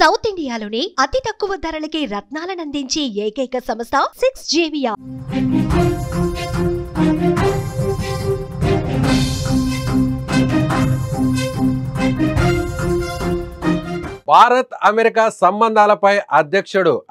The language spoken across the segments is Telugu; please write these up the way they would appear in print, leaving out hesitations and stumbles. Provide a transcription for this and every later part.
సౌత్ ఇండియాలోనే అతి తక్కువ ధరలకి రత్నాలనందించే ఏకైక సంస్థ 6JVR. భారత్ అమెరికా సంబంధాలపై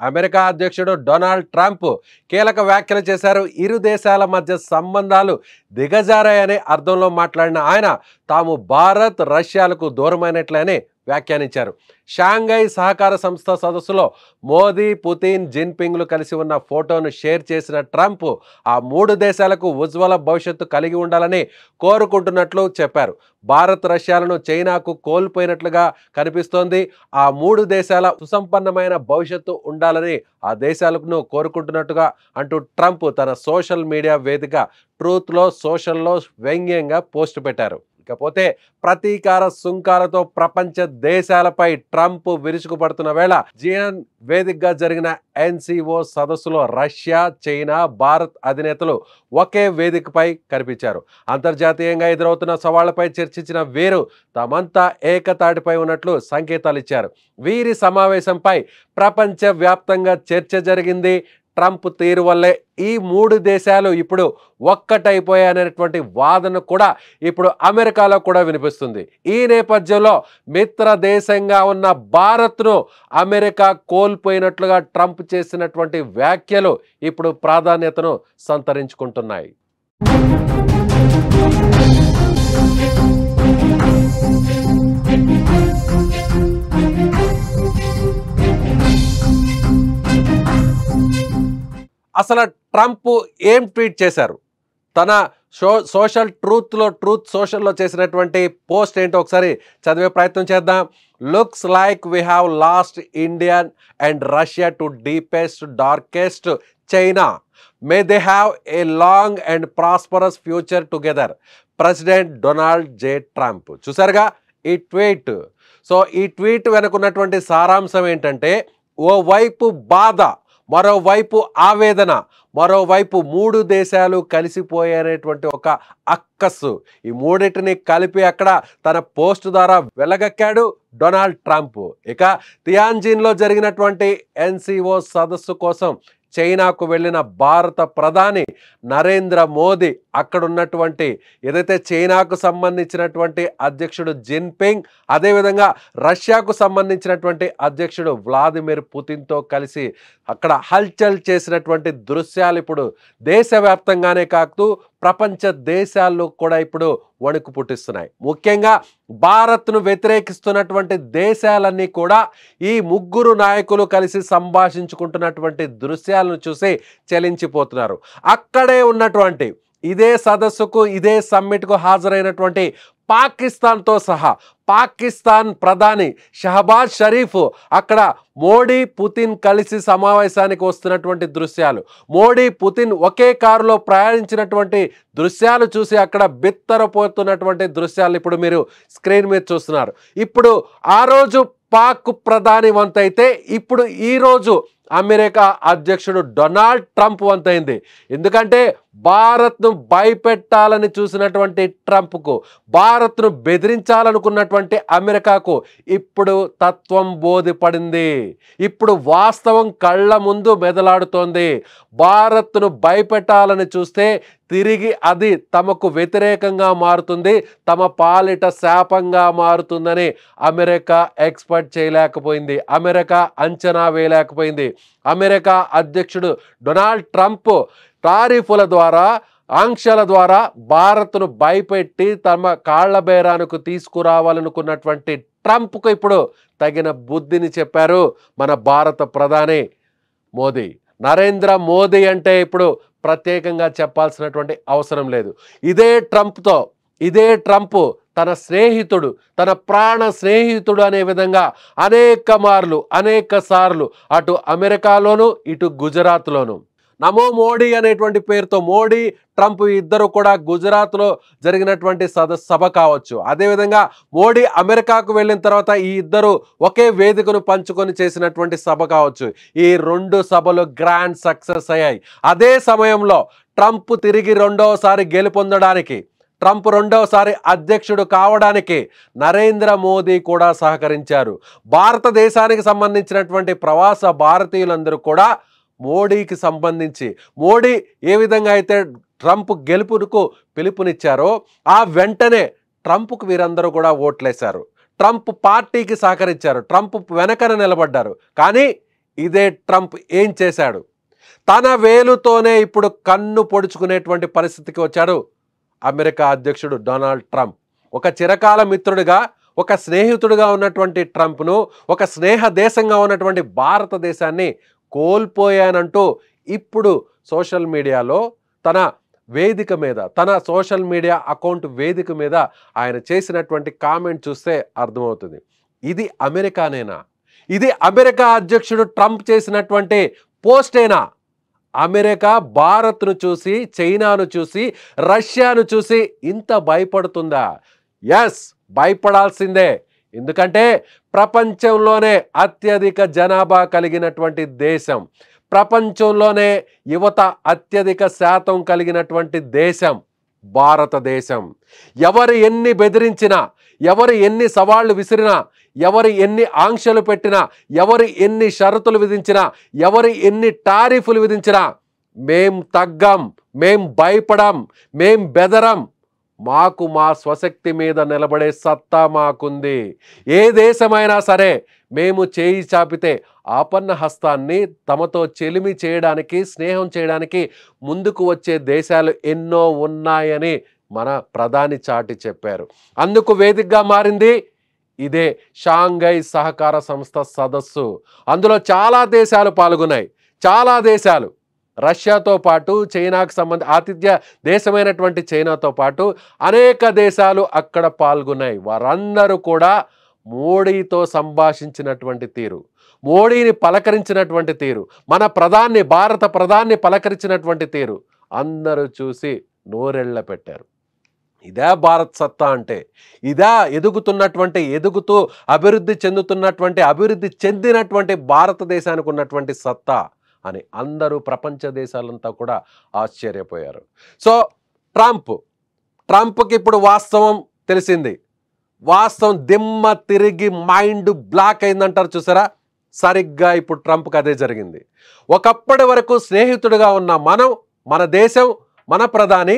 అమెరికా అధ్యక్షుడు డొనాల్డ్ ట్రంప్ కీలక వ్యాఖ్యలు చేశారు. ఇరు దేశాల మధ్య సంబంధాలు దిగజారాయనే అర్థంలో మాట్లాడిన ఆయన తాము భారత్ రష్యాలకు దూరమైనట్లనే వ్యాఖ్యానించారు. షాంఘై సహకార సంస్థ సదస్సులో మోదీ, పుతిన్, జిన్పింగ్లు కలిసి ఉన్న ఫోటోను షేర్ చేసిన ట్రంప్ ఆ మూడు దేశాలకు ఉజ్వల భవిష్యత్తు కలిగి ఉండాలని కోరుకుంటున్నట్లు చెప్పారు. భారత్ రష్యాలను చైనాకు కోల్పోయినట్లుగా కనిపిస్తోంది. ఆ మూడు దేశాల సుసంపన్నమైన భవిష్యత్తు ఉండాలని ఆ దేశాలను కోరుకుంటున్నట్టుగా అంటూ ట్రంప్ తన సోషల్ మీడియా వేదిక ట్రూత్లో సోషల్లో వ్యంగ్యంగా పోస్ట్ పెట్టారు. ఇకపోతే ప్రతీకార సుంకాలతో ప్రపంచ దేశాలపై ట్రంప్ విరుచుకుపడుతున్న వేళ జియాన్ వేదికగా జరిగిన ఎన్సిఓ సదస్సులో రష్యా, చైనా, భారత్ అధినేతలు ఒకే వేదికపై కనిపించారు. అంతర్జాతీయంగా ఎదురవుతున్న సవాళ్లపై చర్చించిన వీరు తమంతా ఏకతాటిపై ఉన్నట్లు సంకేతాలు ఇచ్చారు. వీరి సమావేశంపై ప్రపంచ వ్యాప్తంగా చర్చ జరిగింది. ట్రంప్ తీరు వల్లే ఈ మూడు దేశాలు ఇప్పుడు ఒక్కటైపోయాయనేటువంటి వాదన కూడా ఇప్పుడు అమెరికాలో కూడా వినిపిస్తుంది. ఈ నేపథ్యంలో మిత్ర దేశంగా ఉన్న భారత్ను అమెరికా కోల్పోయినట్లుగా ట్రంప్ చేసినటువంటి వ్యాఖ్యలు ఇప్పుడు ప్రాధాన్యతను సంతరించుకుంటున్నాయి. అసలు ట్రంప్ ఏం ట్వీట్ చేశారు? తన సోషల్ ట్రూత్ సోషల్లో చేసినటువంటి పోస్ట్ ఏంటో ఒకసారి చదివే ప్రయత్నం చేద్దాం. Looks like we have lost India and Russia to deepest darkest China. May they have a long and prosperous future together. President Donald J Trump. చూసారుగా ఈ ట్వీట్. సో ఈ ట్వీట్ వెనుకున్నటువంటి సారాంశం ఏంటంటే, ఓవైపు బాధ, మరోవైపు ఆవేదన, మరోవైపు మూడు దేశాలు కలిసిపోయేటువంటి ఒక అక్కస్సు. ఈ మూడింటిని కలిపి అక్కడ తన పోస్ట్ ద్వారా వెలగక్కాడు డొనాల్డ్ ట్రంప్. ఇక తియాన్జిన్లో జరిగినటువంటి ఎన్సిఓ సదస్సు కోసం చైనాకు వెళ్ళిన భారత ప్రధాని నరేంద్ర మోదీ అక్కడున్నటువంటి ఏదైతే చైనాకు సంబంధించినటువంటి అధ్యక్షుడు జిన్పింగ్, అదేవిధంగా రష్యాకు సంబంధించినటువంటి అధ్యక్షుడు వ్లాదిమిర్ పుతిన్తో కలిసి అక్కడ హల్చల్ చేసినటువంటి దృశ్యాలు ఇప్పుడు దేశవ్యాప్తంగానే కాదు ప్రపంచ దేశాల్లో కూడా ఇప్పుడు వణుకు పుట్టిస్తున్నాయి. ముఖ్యంగా భారత్ను వ్యతిరేకిస్తున్నటువంటి దేశాలన్నీ కూడా ఈ ముగ్గురు నాయకులు కలిసి సంభాషించుకుంటున్నటువంటి దృశ్యాలను చూసి చలించిపోతున్నారు. అక్కడే ఉన్నటువంటి ఇదే సదస్సుకు, ఇదే సమ్మిట్కు హాజరైనటువంటి పాకిస్తాన్తో సహా పాకిస్తాన్ ప్రధాని షహబాజ్ షరీఫ్ అక్కడ మోడీ, పుతిన్ కలిసి సమావేశానికి వస్తున్నటువంటి దృశ్యాలు, మోడీ, పుతిన్ ఒకే కారులో ప్రయాణించినటువంటి దృశ్యాలు చూసి అక్కడ బిత్తరపోతున్నటువంటి దృశ్యాలు ఇప్పుడు మీరు స్క్రీన్ మీద చూస్తున్నారు. ఇప్పుడు ఆ రోజు పాక్ ప్రధాని వంతైతే ఇప్పుడు ఈరోజు అమెరికా అధ్యక్షుడు డొనాల్డ్ ట్రంప్ వంతైంది. ఎందుకంటే భారత్ను భయపెట్టాలని చూసినటువంటి ట్రంప్కు, భారత్ను బెదిరించాలనుకున్నటువంటి అమెరికాకు ఇప్పుడు తత్వం బోధిపడింది. ఇప్పుడు వాస్తవం కళ్ళ ముందు మెదలాడుతోంది. భారత్ను భయపెట్టాలని చూస్తే తిరిగి అది తమకు వ్యతిరేకంగా మారుతుంది, తమ పాలిట శాపంగా మారుతుందని అమెరికా ఎక్స్పెక్ట్ చేయలేకపోయింది, అమెరికా అంచనా వేయలేకపోయింది. అమెరికా అధ్యక్షుడు డొనాల్డ్ ట్రంప్ టారిఫుల ద్వారా, ఆంక్షల ద్వారా భారత్ను భయపెట్టి తమ కాళ్ల బేరానికి తీసుకురావాలనుకున్నటువంటి ట్రంప్కు ఇప్పుడు తగిన బుద్ధిని చెప్పారు మన భారత ప్రధాని మోదీ. నరేంద్ర మోదీ అంటే ఇప్పుడు ప్రత్యేకంగా చెప్పాల్సినటువంటి అవసరం లేదు. ఇదే ట్రంప్ తన స్నేహితుడు, తన ప్రాణ స్నేహితుడు అనే విధంగా అనేక సార్లు అటు అమెరికాలోను ఇటు గుజరాత్లోను నమో మోడీ అనేటువంటి పేరుతో మోడీ, ట్రంప్ ఇద్దరు కూడా గుజరాత్లో జరిగినటువంటి సభ కావచ్చు, అదేవిధంగా మోడీ అమెరికాకు వెళ్ళిన తర్వాత ఈ ఇద్దరు ఒకే వేదికను పంచుకొని చేసినటువంటి సభ కావచ్చు, ఈ రెండు సభలు గ్రాండ్ సక్సెస్ అయ్యాయి. అదే సమయంలో ట్రంప్ తిరిగి రెండవసారి గెలుపొందడానికి ట్రంప్ రెండవసారి అధ్యక్షుడు కావడానికి నరేంద్ర మోదీ కూడా సహకరించారు. భారతదేశానికి సంబంధించినటువంటి ప్రవాస భారతీయులందరూ కూడా మోడీకి సంబంధించి మోడీ ఏ విధంగా అయితే ట్రంప్ గెలుపుకు పిలుపునిచ్చారో ఆ వెంటనే ట్రంప్కు వీరందరూ కూడా ఓట్లేశారు. ట్రంప్ పార్టీకి సహకరించారు. ట్రంప్ వెనకన నిలబడ్డారు. కానీ ఇదే ట్రంప్ ఏం చేశాడు? తన వేలుతోనే ఇప్పుడు కన్ను పొడుచుకునేటువంటి పరిస్థితికి వచ్చాడు అమెరికా అధ్యక్షుడు డొనాల్డ్ ట్రంప్. ఒక చిరకాల మిత్రుడిగా, ఒక స్నేహితుడిగా ఉన్నటువంటి ట్రంప్ను, ఒక స్నేహ దేశంగా ఉన్నటువంటి భారతదేశాన్ని కోల్పోయానంటూ ఇప్పుడు సోషల్ మీడియాలో తన వేదిక మీద, తన సోషల్ మీడియా అకౌంట్ వేదిక మీద ఆయన చేసినటువంటి కామెంట్ చూస్తే అర్థమవుతుంది. ఇది అమెరికానేనా? ఇది అమెరికా అధ్యక్షుడు ట్రంప్ చేసినటువంటి పోస్టేనా? అమెరికా భారత్ను చూసి, చైనాను చూసి, రష్యాను చూసి ఇంత భయపడుతుందా? ఎస్, భయపడాల్సిందే. ఎందుకంటే ప్రపంచంలోనే అత్యధిక జనాభా కలిగినటువంటి దేశం, ప్రపంచంలోనే యువత అత్యధిక శాతం కలిగినటువంటి దేశం భారతదేశం. ఎవరు ఎన్ని బెదిరించినా, ఎవరు ఎన్ని సవాళ్లు విసిరినా, ఎవరు ఎన్ని ఆంక్షలు పెట్టినా, ఎవరు ఎన్ని షరతులు విధించినా, ఎవరు ఎన్ని టారిఫ్లు విధించినా మేం తగ్గం, మేం భయపడం, మేం బెదరం. మాకు మా స్వశక్తి మీద నిలబడే సత్తా మాకుంది. ఏ దేశమైనా సరే మేము చేయి చాపితే ఆపన్న హస్తాన్ని తమతో చెలిమి చేయడానికి, స్నేహం చేయడానికి ముందుకు వచ్చే దేశాలు ఎన్నో ఉన్నాయని మన ప్రధాని చాటి చెప్పారు. అందుకు వేదికగా మారింది ఇదే షాంఘై సహకార సంస్థ సదస్సు. అందులో చాలా దేశాలు పాల్గొన్నాయి. చాలా దేశాలు, రష్యాతో పాటు చైనాకు ఆతిథ్య దేశమైనటువంటి చైనాతో పాటు అనేక దేశాలు అక్కడ పాల్గొన్నాయి. వారందరూ కూడా మోడీతో సంభాషించినటువంటి తీరు, మోడీని పలకరించినటువంటి తీరు, మన భారత ప్రధాన్ని పలకరించినటువంటి తీరు అందరూ చూసి నోరెళ్ళ పెట్టారు. ఇదే భారత్ సత్తా అంటే, ఇదే ఎదుగుతూ అభివృద్ధి చెందినటువంటి భారతదేశానికి ఉన్నటువంటి సత్తా అని అందరూ ప్రపంచ దేశాలంతా కూడా ఆశ్చర్యపోయారు. సో ట్రంప్కి ఇప్పుడు వాస్తవం తెలిసింది. వాస్తవం దిమ్మ తిరిగి మైండ్ బ్లాక్ అయిందంటారు చూసారా, సరిగ్గా ఇప్పుడు ట్రంప్కి అదే జరిగింది. ఒకప్పటి వరకు స్నేహితుడిగా ఉన్న మన దేశం, మన ప్రధాని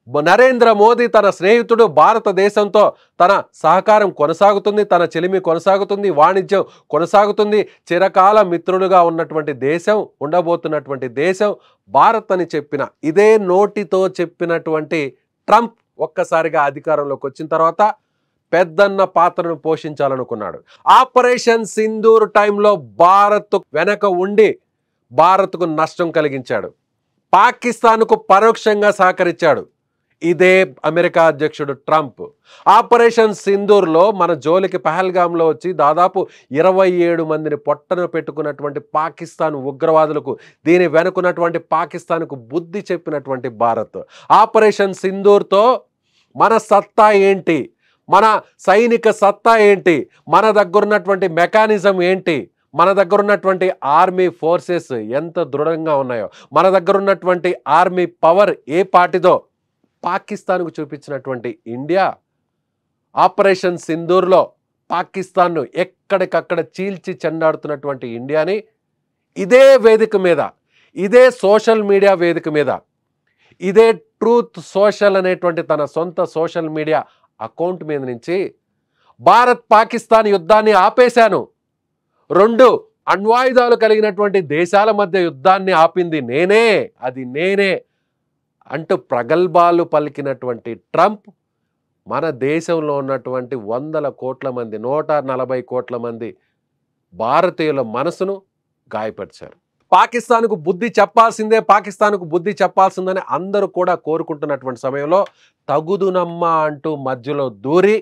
నరేంద్ర మోదీ తన స్నేహితుడు భారతదేశంతో తన సహకారం కొనసాగుతుంది, తన చెలిమి కొనసాగుతుంది, వాణిజ్యం కొనసాగుతుంది. చిరకాల మిత్రులుగా ఉన్నటువంటి దేశం, ఉండబోతున్నటువంటి దేశం భారత్ అని చెప్పిన, ఇదే నోటితో చెప్పినటువంటి ట్రంప్ ఒక్కసారిగా అధికారంలోకి వచ్చిన తర్వాత పెద్దన్న పాత్రను పోషించాలనుకున్నాడు. ఆపరేషన్ సింధూర్ టైంలో భారత్ వెనక ఉండి భారత్కు నష్టం కలిగించాడు. పాకిస్తాన్కు పరోక్షంగా సహకరించాడు ఇదే అమెరికా అధ్యక్షుడు ట్రంప్. ఆపరేషన్ సింధూర్లో మన జోలికి పహల్గామ్లో వచ్చి దాదాపు 27 మందిని పొట్టను పెట్టుకున్నటువంటి పాకిస్తాన్ ఉగ్రవాదులకు, దీని వెనుకున్నటువంటి పాకిస్తాన్కు బుద్ధి చెప్పినటువంటి భారత్. ఆపరేషన్ సింధూర్తో మన సత్తా ఏంటి, మన సైనిక సత్తా ఏంటి, మన దగ్గర ఉన్నటువంటి మెకానిజం ఏంటి, మన దగ్గర ఉన్నటువంటి ఆర్మీ ఫోర్సెస్ ఎంత దృఢంగా ఉన్నాయో, మన దగ్గర ఉన్నటువంటి ఆర్మీ పవర్ ఏ పాటిదో పాకిస్తాన్కు చూపించినటువంటి ఇండియా ఆపరేషన్ సింధూర్లో పాకిస్తాన్ను ఎక్కడికక్కడ చీల్చి చెండాడుతున్నటువంటి ఇండియాని ఇదే వేదిక మీద, ఇదే సోషల్ మీడియా వేదిక మీద, ఇదే ట్రూత్ సోషల్ అనేటువంటి తన సొంత సోషల్ మీడియా అకౌంట్ మీద నుంచి భారత్ పాకిస్తాన్ యుద్ధాన్ని ఆపేశాను, 2 అణ్వాయుధాలు కలిగినటువంటి దేశాల మధ్య యుద్ధాన్ని ఆపింది నేనే, అది నేనే అంటూ ప్రగల్భాలు పలికినటువంటి ట్రంప్ మన దేశంలో ఉన్నటువంటి 100 కోట్ల మంది, 140 కోట్ల మంది భారతీయుల మనసును గాయపరిచారు. పాకిస్తాన్కు బుద్ధి చెప్పాల్సిందని అందరూ కూడా కోరుకుంటున్నటువంటి సమయంలో తగుదునమ్మ అంటూ మధ్యలో దూరి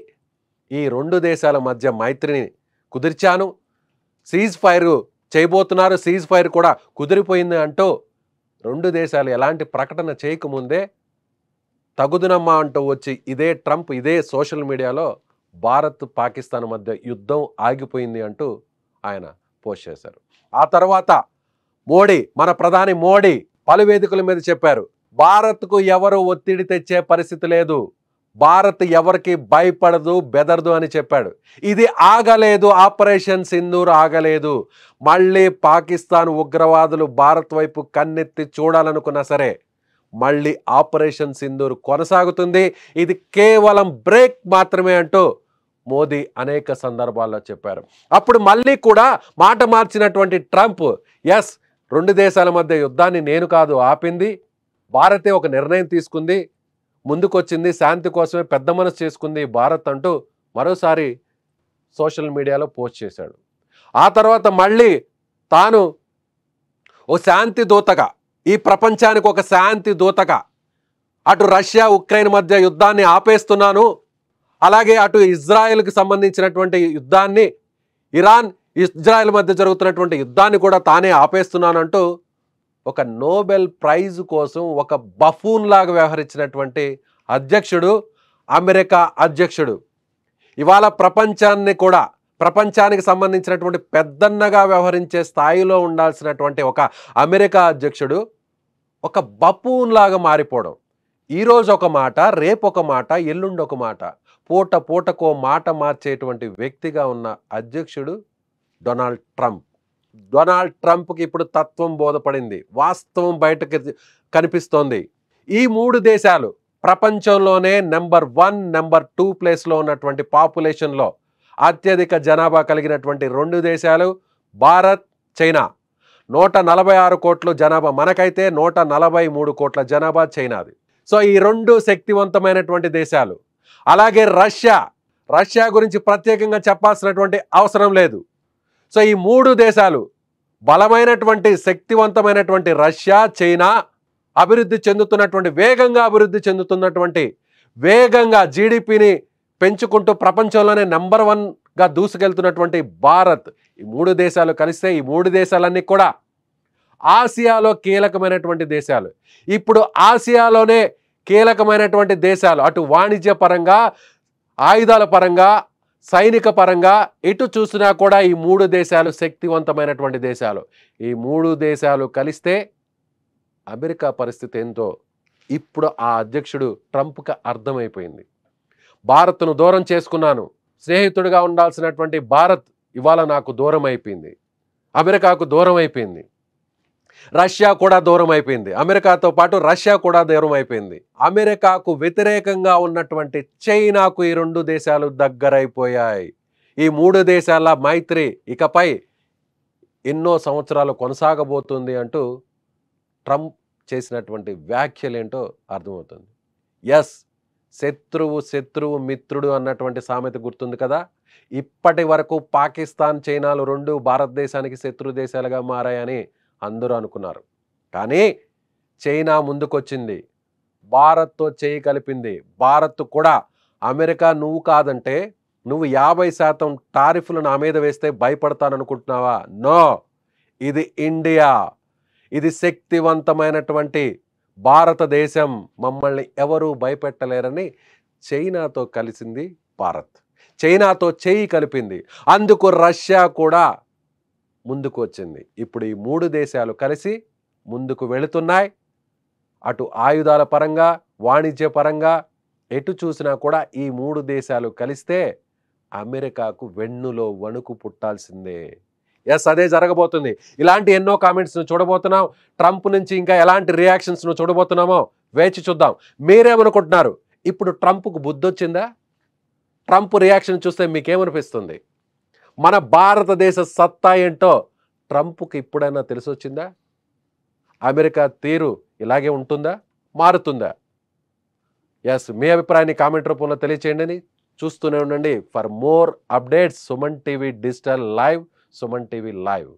ఈ 2 దేశాల మధ్య మైత్రిని కుదిర్చాను, సీజ్ ఫైర్ చేయబోతున్నారు, సీజ్ ఫైర్ కూడా కుదిరిపోయింది అంటూ 2 దేశాలు ఎలాంటి ప్రకటన చేయకముందే తగుదునమ్మ అంటూ వచ్చి ఇదే ట్రంప్ ఇదే సోషల్ మీడియాలో భారత్ పాకిస్తాన్ మధ్య యుద్ధం ఆగిపోయింది అంటూ ఆయన పోస్ట్ చేశారు. ఆ తర్వాత మన ప్రధాని మోడీ పలు వేదికల మీద చెప్పారు, భారత్కు ఎవరు ఒత్తిడి తెచ్చే పరిస్థితి లేదు, భారత్ ఎవరికి భయపడదు, బెదరదు అని చెప్పాడు. ఇది ఆగలేదు, ఆపరేషన్ సింధూర్ ఆగలేదు. మళ్ళీ పాకిస్తాన్ ఉగ్రవాదులు భారత్ వైపు కన్నెత్తి చూడాలనుకున్నా సరే మళ్ళీ ఆపరేషన్ సింధూర్ కొనసాగుతుంది. ఇది కేవలం బ్రేక్ మాత్రమే అంటూ మోదీ అనేక సందర్భాల్లో చెప్పారు. అప్పుడు మళ్ళీ కూడా మాట మార్చినటువంటి ట్రంప్, ఎస్, 2 దేశాల మధ్య యుద్ధాన్ని నేను కాదు ఆపింది, భారతే ఒక నిర్ణయం తీసుకుంది, ముందుకొచ్చింది, శాంతి కోసమే పెద్ద మనసు చేసుకుంది భారత్ అంటూ మరోసారి సోషల్ మీడియాలో పోస్ట్ చేశాడు. ఆ తర్వాత మళ్ళీ తాను ఓ శాంతి దూతగా, ఈ ప్రపంచానికి ఒక శాంతి దూతగా అటు రష్యా ఉక్రెయిన్ మధ్య యుద్ధాన్ని ఆపేస్తున్నాను, అలాగే అటు ఇజ్రాయెల్కి సంబంధించినటువంటి యుద్ధాన్ని, ఇరాన్ ఇజ్రాయెల్ మధ్య జరుగుతున్నటువంటి యుద్ధాన్ని కూడా తానే ఆపేస్తున్నానంటూ ఒక నోబెల్ ప్రైజ్ కోసం ఒక బఫూన్ లాగా వ్యవహరించినటువంటి అధ్యక్షుడు, అమెరికా అధ్యక్షుడు, ఇవాళ ప్రపంచానికి సంబంధించినటువంటి పెద్దన్నగా వ్యవహరించే స్థాయిలో ఉండాల్సినటువంటి ఒక అమెరికా అధ్యక్షుడు ఒక బఫూన్ లాగా మారిపోవడం. ఈరోజు ఒక మాట, రేపు ఒక మాట, ఎల్లుండి ఒక మాట, పూటకో మాట మార్చేటువంటి వ్యక్తిగా ఉన్న అధ్యక్షుడు డొనాల్డ్ ట్రంప్. డొనాల్డ్ ట్రంప్కి ఇప్పుడు తత్వం బోధపడింది, వాస్తవం బయటకు కనిపిస్తోంది. ఈ 3 దేశాలు ప్రపంచంలోనే నెంబర్ 1, నెంబర్ 2 ప్లేస్లో ఉన్నటువంటి పాపులేషన్లో అత్యధిక జనాభా కలిగినటువంటి 2 దేశాలు భారత్, చైనా. 146 కోట్ల జనాభా మనకైతే 143 కోట్ల జనాభా చైనాది. సో ఈ 2 శక్తివంతమైనటువంటి దేశాలు. అలాగే రష్యా గురించి ప్రత్యేకంగా చెప్పాల్సినటువంటి అవసరం లేదు. సో ఈ 3 దేశాలు బలమైనటువంటి శక్తివంతమైనటువంటి రష్యా, చైనా వేగంగా అభివృద్ధి చెందుతున్నటువంటి, వేగంగా జీడిపిని పెంచుకుంటూ ప్రపంచంలోనే నెంబర్ 1గా దూసుకెళ్తున్నటువంటి భారత్. ఈ 3 దేశాలు కలిస్తే ఈ 3 దేశాలన్నీ కూడా ఆసియాలో కీలకమైనటువంటి దేశాలు. ఇప్పుడు ఆసియాలోనే కీలకమైనటువంటి దేశాలు, అటు వాణిజ్య పరంగా, ఆయుధాల పరంగా, సైనిక పరంగా ఎటు చూసినా కూడా ఈ 3 దేశాలు శక్తివంతమైనటువంటి దేశాలు. ఈ 3 దేశాలు కలిస్తే అమెరికా పరిస్థితి ఏంటో ఇప్పుడు ఆ అధ్యక్షుడు ట్రంప్కి అర్థమైపోయింది. భారత్ను దూరం చేసుకున్నాను, స్నేహితుడిగా ఉండాల్సినటువంటి భారత్ ఇవాళ నాకు దూరం అయిపోయింది, అమెరికాకు దూరం అయిపోయింది, రష్యా కూడా దూరం అయిపోయింది, అమెరికాతో పాటు రష్యా కూడా దూరం అయిపోయింది. అమెరికాకు వ్యతిరేకంగా ఉన్నటువంటి చైనాకు ఈ 2 దేశాలు దగ్గరైపోయాయి. ఈ 3 దేశాల మైత్రి ఇకపై ఎన్నో సంవత్సరాలు కొనసాగబోతుంది అంటూ ట్రంప్ చేసినటువంటి వ్యాఖ్యలేంటో అర్థమవుతుంది. ఎస్, శత్రువు మిత్రుడు అన్నటువంటి సామెత గుర్తుంది కదా. ఇప్పటి వరకు పాకిస్తాన్, చైనాలు 2 భారతదేశానికి శత్రు దేశాలుగా మారాయని అందరూ అనుకున్నారు. కానీ చైనా ముందుకొచ్చింది, భారత్తో చేయి కలిపింది. భారత్ కూడా అమెరికా నువ్వు కాదంటే, నువ్వు 50% టారిఫ్లు నా మీద వేస్తే భయపడతాననుకుంటున్నావా? నో, ఇది ఇండియా, ఇది శక్తివంతమైనటువంటి భారతదేశం, మమ్మల్ని ఎవరూ భయపెట్టలేరని చైనాతో కలిసింది భారత్, చైనాతో చేయి కలిపింది. అందుకు రష్యా కూడా ముందుకు వచ్చింది. ఇప్పుడు ఈ 3 దేశాలు కలిసి ముందుకు వెళుతున్నాయి. అటు ఆయుధాల పరంగా, వాణిజ్య పరంగా ఎటు చూసినా కూడా ఈ 3 దేశాలు కలిస్తే అమెరికాకు వెన్నులో వణుకు పుట్టాల్సిందే. ఎస్, అదే జరగబోతుంది. ఇలాంటి ఎన్నో కామెంట్స్ను చూడబోతున్నాం. ట్రంప్ నుంచి ఇంకా ఎలాంటి రియాక్షన్స్ను చూడబోతున్నామో వేచి చూద్దాం. మీరేమనుకుంటున్నారు? ఇప్పుడు ట్రంప్కు బుద్ధి వచ్చిందా? ట్రంప్ రియాక్షన్ చూస్తే మీకేమనిపిస్తుంది? మన భారతదేశ సత్తా ఏంటో ట్రంప్కి ఇప్పుడైనా తెలిసొచ్చిందా? అమెరికా తీరు ఇలాగే ఉంటుందా, మారుతుందా? ఎస్, మీ అభిప్రాయాన్ని కామెంట్ రూపంలో తెలియచేయండి. చూస్తూనే ఉండండి. For more updates Suman TV digital live, Suman TV live.